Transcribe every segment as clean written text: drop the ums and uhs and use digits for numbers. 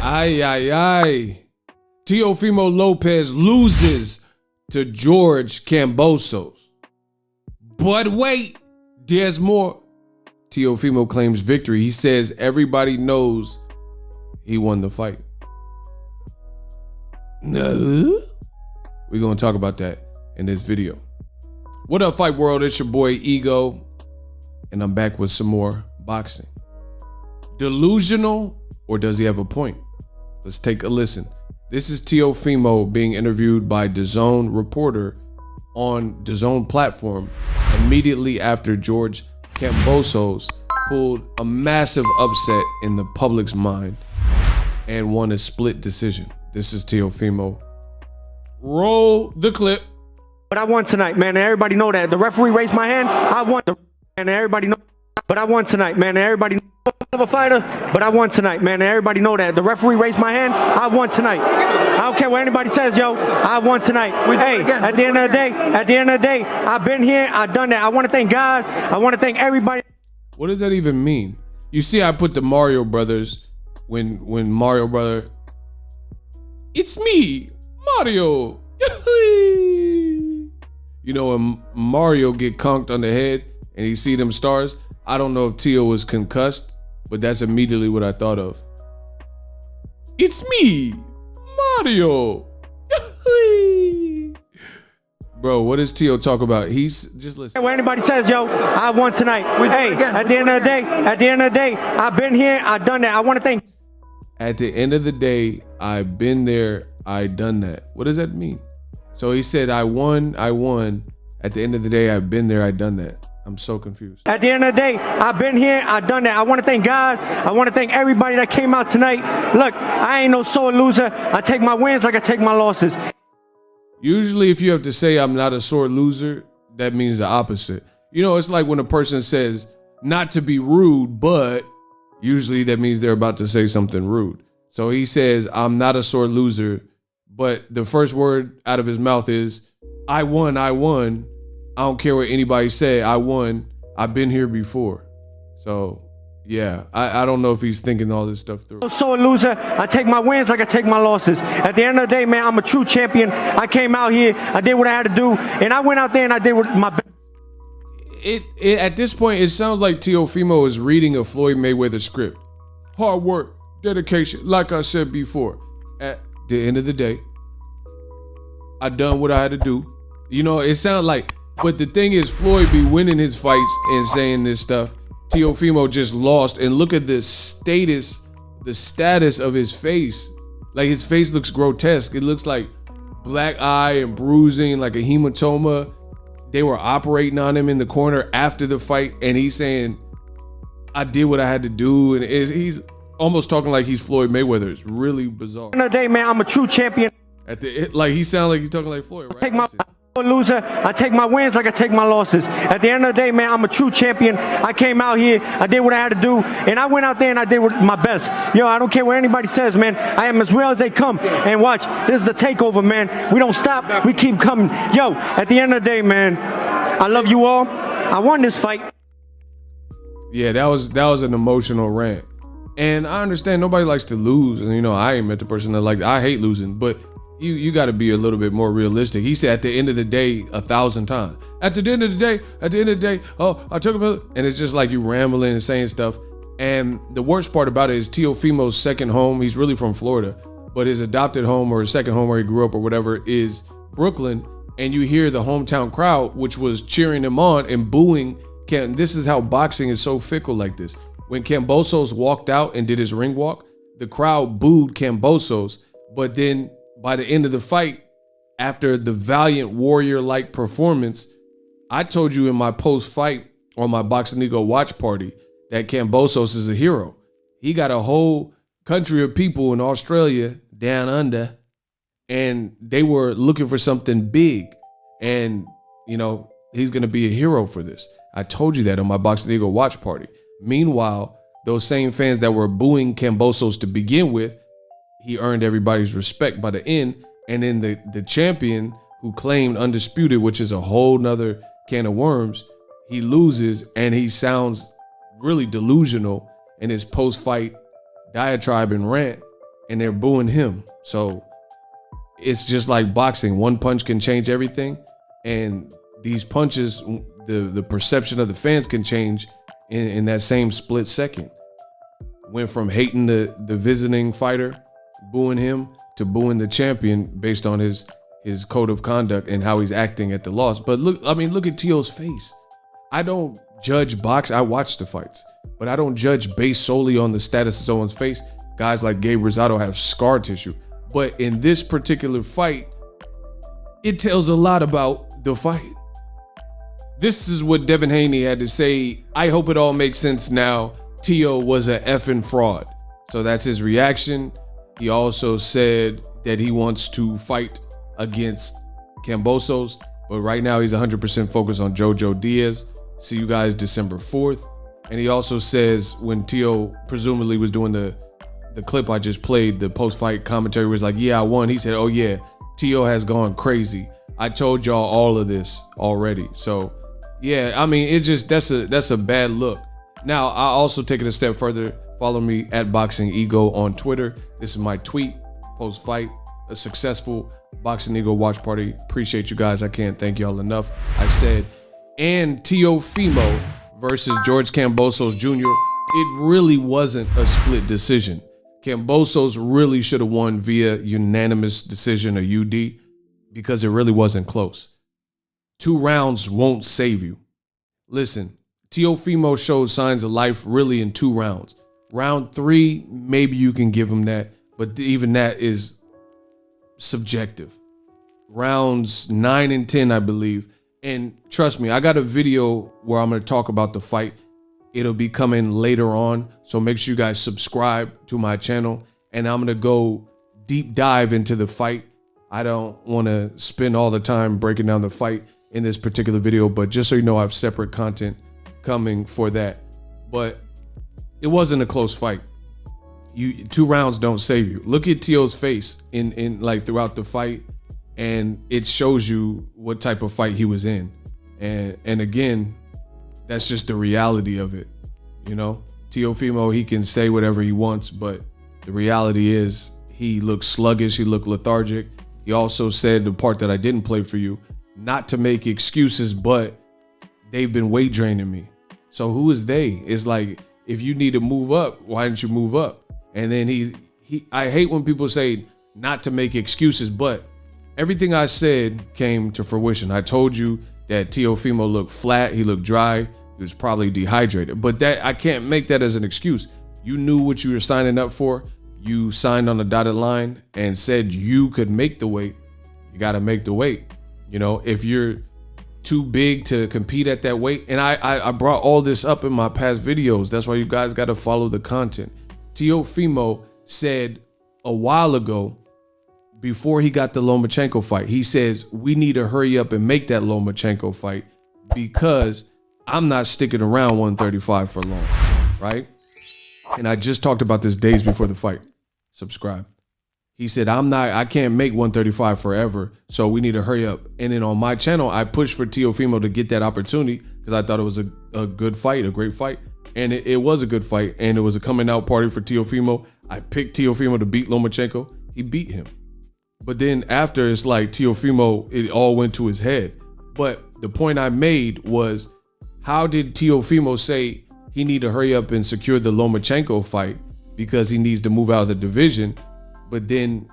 Ay, ay, ay. Teofimo Lopez loses to George Kambosos. But wait, there's more. Teofimo claims victory. He says everybody knows he won the fight. No. We're going to talk about that in this video. What up, Fight World? It's your boy Ego, and I'm back with some more boxing. Delusional, or does he have a point? Let's take a listen. This is Teofimo being interviewed by DAZN reporter on DAZN platform immediately after George Kambosos pulled a massive upset in the public's mind and won a split decision. This is Teofimo. Roll the clip. But I won tonight, man. Everybody know that. The referee raised my hand. I won. And everybody know. But I won tonight, man. Everybody know of a fighter. But I won tonight, man. Everybody know that. The referee raised my hand. I won tonight. I don't care what anybody says, yo. I won tonight. Hey, at the end of the day, I've been here. I've done that. I want to thank God. I want to thank everybody. What does that even mean? You see, I put the Mario Brothers when Mario Brother. It's me, Mario. You know, when Mario get conked on the head and he see them stars, I don't know if Teo was concussed, but that's immediately what I thought of. It's me, Mario. Bro, what does Teo talk about? He's just listen. What anybody says, yo, I won tonight. Hey, at the end of the day, I've been here. I've done that. I want to thank. At the end of the day, I've been there. I done that. What does that mean? So he said, I won. At the end of the day, I've been there, I done that. I'm so confused. At the end of the day, I've been here, I've done that. I want to thank God. I want to thank everybody that came out tonight. Look, I ain't no sore loser. I take my wins like I take my losses. Usually, if you have to say I'm not a sore loser, that means the opposite. You know, it's like when a person says, not to be rude, but usually that means they're about to say something rude. So he says, I'm not a sore loser. But the first word out of his mouth is, I won. I don't care what anybody say. I won. I've been here before. So, yeah, I don't know if he's thinking all this stuff through. So a loser. I take my wins like I take my losses. At the end of the day, man, I'm a true champion. I came out here. I did what I had to do. And I went out there and I did what my best. At this point, it sounds like Teofimo is reading a Floyd Mayweather script. Hard work, dedication, like I said before. At the end of the day, I done what I had to do. You know, it sounds like, but the thing is, Floyd be winning his fights and saying this stuff. Teofimo just lost, and look at the status of his face. Like, his face looks grotesque. It looks like black eye and bruising, like a hematoma. They were operating on him in the corner after the fight, and he's saying, I did what I had to do, and he's almost talking like he's Floyd Mayweather. It's really bizarre. At the end of the day, man, I'm a true champion. Like, he sounds like he's talking like Floyd, right? Take my loser. I take my wins like I take my losses. At the end of the day, man, I'm a true champion. I came out here. I did what I had to do. And I went out there and I did my best. Yo, I don't care what anybody says, man. I am as real as they come. And watch, this is the takeover, man. We don't stop. We keep coming. Yo, at the end of the day, man, I love you all. I won this fight. Yeah, that was an emotional rant. And I understand nobody likes to lose. And, you know, I ain't met the person that I hate losing. But you got to be a little bit more realistic. He said at the end of the day 1,000 times. At the end of the day, oh, I took him. And it's just like you rambling and saying stuff. And the worst part about it is Teofimo's second home. He's really from Florida, but his adopted home or his second home where he grew up or whatever is Brooklyn. And you hear the hometown crowd, which was cheering him on and booing. This is how boxing is so fickle like this. When Kambosos walked out and did his ring walk, the crowd booed Kambosos. But then by the end of the fight, after the valiant warrior-like performance, I told you in my post-fight on my Boxingego watch party that Kambosos is a hero. He got a whole country of people in Australia, down under, and they were looking for something big. And, you know, he's going to be a hero for this. I told you that on my Boxingego watch party. Meanwhile, those same fans that were booing Kambosos to begin with, he earned everybody's respect by the end. And then the champion who claimed undisputed, which is a whole nother can of worms, he loses and he sounds really delusional in his post-fight diatribe and rant. and they're booing him. So it's just like boxing. One punch can change everything. And these punches, the perception of the fans can change in that same split second. Went from hating the visiting fighter, booing him, to booing the champion based on his code of conduct and how he's acting at the loss. But look at Tio's face. I don't judge box. I watch the fights, but I don't judge based solely on the status of someone's face. Guys like Gabe Rosado have scar tissue. But in this particular fight, it tells a lot about the fight. This is what Devin Haney had to say. I hope it all makes sense now. Tio was a effing fraud. So that's his reaction. He also said that he wants to fight against Kambosos, but right now he's 100% focused on Jojo Diaz. See you guys December 4th. And he also says when Tio presumably was doing the clip I just played, the post-fight commentary was like, yeah, I won. He said, oh yeah, Tio has gone crazy. I told y'all all of this already. So yeah, I mean, it's just, that's a bad look. Now, I also take it a step further. Follow me at Boxingego on Twitter. This is my tweet, post-fight, a successful Boxingego watch party. Appreciate you guys. I can't thank y'all enough. I said, and Teofimo versus George Kambosos Jr., it really wasn't a split decision. Kambosos really should have won via unanimous decision or UD because it really wasn't close. 2 rounds won't save you. Listen, Teofimo showed signs of life really in 2 rounds. Round 3, maybe you can give him that, but even that is subjective. Rounds 9 and 10, I believe. And trust me, I got a video where I'm going to talk about the fight. It'll be coming later on. So make sure you guys subscribe to my channel. And I'm going to go deep dive into the fight. I don't want to spend all the time breaking down the fight in this particular video, but just so you know, I have separate content coming for that. But it wasn't a close fight. 2 rounds don't save you. Look at Tio's face in like throughout the fight, and it shows you what type of fight he was in. And again, that's just the reality of it. You know, Teofimo, he can say whatever he wants, but the reality is he looked sluggish, he looked lethargic. He also said, the part that I didn't play for you, not to make excuses, but they've been weight draining me. So who is they? It's like, if you need to move up, why didn't you move up? And then I hate when people say not to make excuses, but everything I said came to fruition. I told you that Teofimo looked flat, he looked dry, he was probably dehydrated, but that I can't make that as an excuse. You knew what you were signing up for. You signed on the dotted line and said you could make the weight. You got to make the weight. You know, if you're too big to compete at that weight, and I brought all this up in my past videos. That's why you guys got to follow the content. Teofimo said a while ago, before he got the Lomachenko fight, he says, we need to hurry up and make that Lomachenko fight because I'm not sticking around 135 for long, right? And I just talked about this days before the fight. Subscribe. He said, I can't make 135 forever, so we need to hurry up. And then on my channel, I pushed for Teofimo to get that opportunity because I thought it was a good fight, a great fight. And it was a good fight, and it was a coming out party for Teofimo. I picked Teofimo to beat Lomachenko. He beat him. But then after, it's like Teofimo, it all went to his head. But the point I made was, how did Teofimo say he need to hurry up and secure the Lomachenko fight because he needs to move out of the division? But then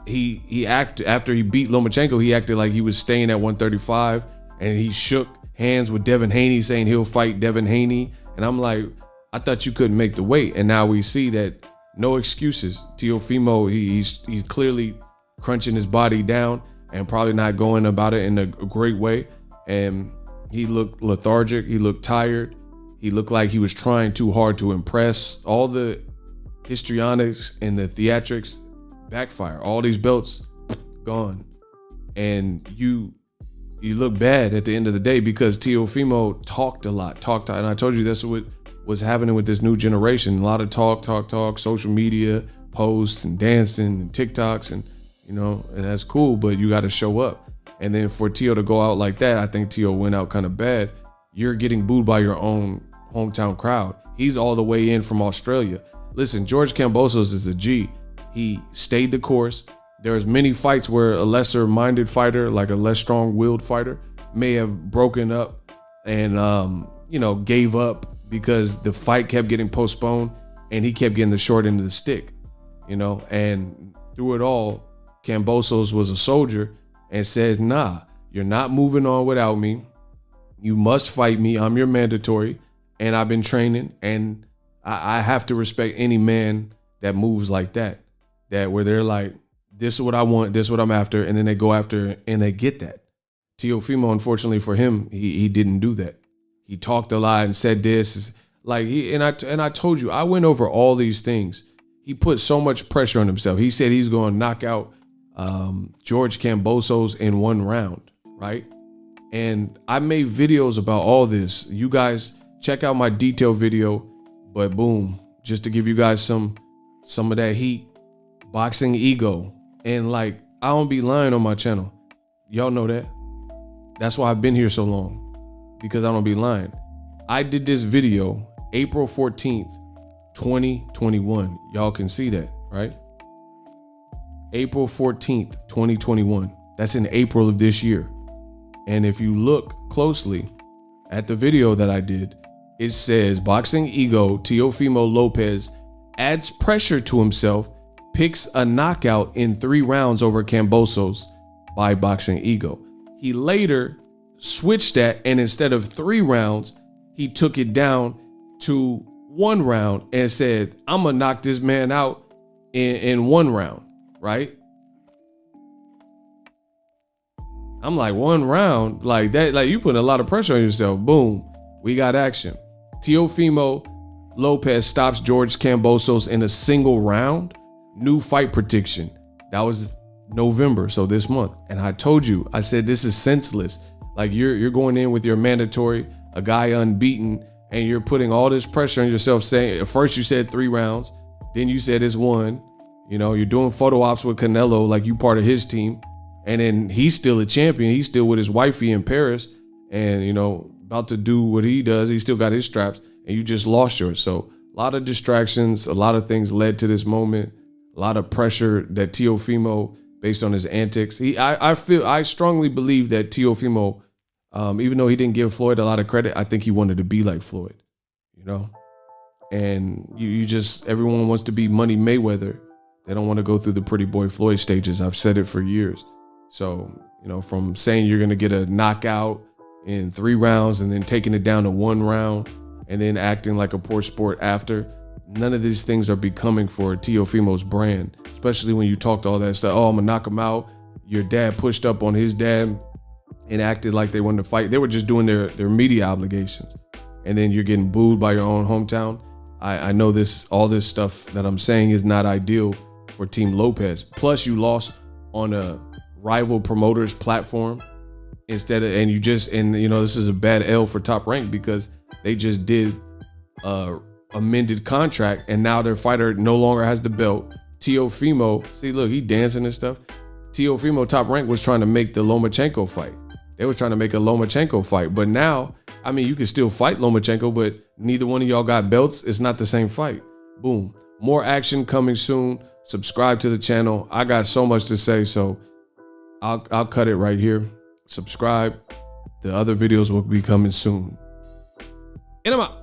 he acted, after he beat Lomachenko, he acted like he was staying at 135, and he shook hands with Devin Haney saying he'll fight Devin Haney. And I'm like, I thought you couldn't make the weight. And now we see that no excuses. Teofimo, he's clearly crunching his body down and probably not going about it in a great way. And he looked lethargic. He looked tired. He looked like he was trying too hard to impress. All the histrionics and the theatrics backfire. All these belts gone. And you look bad at the end of the day because Teofimo talked a lot. And I told you that's what was happening with this new generation. A lot of talk, social media, posts and dancing and TikToks, and you know, and that's cool, but you got to show up. And then for Tio to go out like that, I think Tio went out kind of bad. You're getting booed by your own hometown crowd. He's all the way in from Australia. Listen, George Kambosos is a G. He stayed the course. There's many fights where a lesser minded fighter, like a less strong willed fighter, may have broken up and, gave up because the fight kept getting postponed and he kept getting the short end of the stick, and through it all, Kambosos was a soldier and says, nah, you're not moving on without me. You must fight me. I'm your mandatory. And I've been training, and I have to respect any man that moves like that where they're like, this is what I want, this is what I'm after, and then they go after and they get that. Teofimo, unfortunately for him, he didn't do that. He talked a lot and said this, and I told you, I went over all these things. He put so much pressure on himself. He said he's going to knock out George Kambosos in 1 round, right? And I made videos about all this. You guys check out my detailed video, but boom, just to give you guys some of that heat, Boxingego. And I don't be lying on my channel. Y'all know that. That's why I've been here so long, because I don't be lying. I did this video April 14th, 2021. Y'all can see that, right? April 14th, 2021. That's in April of this year. And if you look closely at the video that I did, it says Boxingego Teofimo Lopez adds pressure to himself, picks a knockout in 3 rounds over Kambosos by Boxingego. He later switched that, and instead of 3 rounds, he took it down to 1 round and said, I'm gonna knock this man out in 1 round, right? I'm like, 1 round, like that, you putting a lot of pressure on yourself. Boom, we got action. Teofimo Lopez stops George Kambosos in a single round. New fight prediction. That was November, so this month. And I told you, I said, this is senseless. You're going in with your mandatory, a guy unbeaten, and you're putting all this pressure on yourself, saying, at first you said 3 rounds, then you said it's 1. You're doing photo ops with Canelo like you part of his team. And then he's still a champion. He's still with his wifey in Paris and, about to do what he does. He still got his straps, and you just lost yours. So a lot of distractions, a lot of things led to this moment, a lot of pressure that Teofimo, based on his antics. I strongly believe that Teofimo, even though he didn't give Floyd a lot of credit, I think he wanted to be like Floyd, and you just, everyone wants to be Money Mayweather. They don't want to go through the pretty boy Floyd stages. I've said it for years. So, from saying you're going to get a knockout in 3 rounds and then taking it down to 1 round and then acting like a poor sport after, none of these things are becoming for Teofimo's brand, especially when you talked all that stuff. Oh, I'm going to knock him out. Your dad pushed up on his dad and acted like they wanted to fight. They were just doing their media obligations. And then you're getting booed by your own hometown. I know all this stuff that I'm saying is not ideal for Team Lopez. Plus, you lost on a rival promoter's platform this is a bad L for Top Rank, because they just did amended contract, and now their fighter no longer has the belt. Teofimo, see, look, he dancing and stuff. Teofimo, Top Rank, was trying to make the Lomachenko fight. They were trying to make a Lomachenko fight, but now, you can still fight Lomachenko, but neither one of y'all got belts. It's not the same fight. Boom. More action coming soon. Subscribe to the channel. I got so much to say, so I'll cut it right here. Subscribe. The other videos will be coming soon. And I'm out.